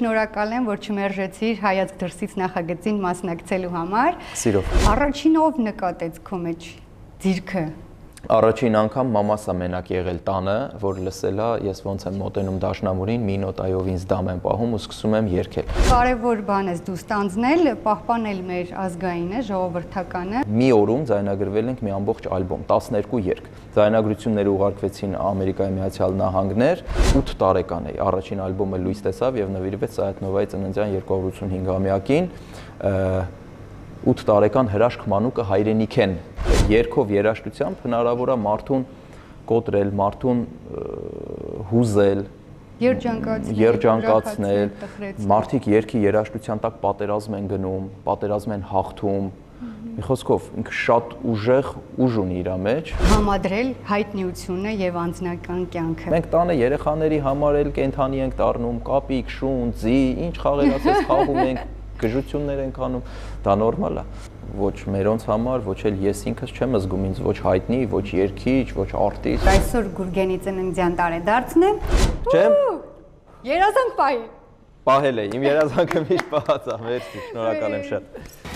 Շնորհակալ եմ, որ չմերժեցիր հայացք դրսից նախագծին մասնակցելու համար։ Սիրով։ Առաջինով նկատեց քո մեջ ձիրքը։ Առաջին անգամ մամասա մենակ եղել տանը, որ լսել է, ես ոնց եմ մոտենում դաշնամուրին, մի նոտայով ինձ դամ եմ պահում ու սկսում եմ երգել։ Կարևոր բան ես դու ստանձնել, պահպանել մեր ազգայինը, ժողովրդականը։ Մի օրում ձայնագրվել ենք մի ամբողջ ալբոմ, 12 երգ։ Ձայնագրությունները ուղարկվեցին Ամերիկայի Միացյալ Նահանգներ, 8 տարեկան էի։ Առաջին ալբոմը լույս տեսավ եւ նվիրվեց Սայաթ Նովայի ծննդյան 285-ամյակին։ 8 տարեկան հրաշք մանուկը հայրենիք են։ Երգով երաժշտությամբ հնարավոր է մարդուն կոտրել, մարդուն հուզել, երջանկացնել, մարդիկ երգի երաժշտության տակ պատերազմ են գնում, պատերազմ են հաղթում։ Մի խոսքով ինքը շատ ուժեղ ուժ ունի իր մեջ։ Համադրել հայտնիությունը եւ անձնական կյանքը։ Մենք տանը երեխաների համար էլ կենթանի ենք դառնում, կապիկ, շուն, ձի, ինչ խաղեր ասես խաղում ենք, գժություններ ենք անում, դա նորմալ է։ Ոչ մերոնց համար, ոչ էլ ես ինքս չեմ զգում ինձ ոչ հայտնի, ոչ երգիչ, ոչ արտիստ։ Այսօր Գուրգենի ծննդյան տարեդարձն է։ Չեմ։ Երազանք պահի։ Պահել է, իմ երազանքը միշտ պահած է, մերսի, շնորհակալ եմ շատ։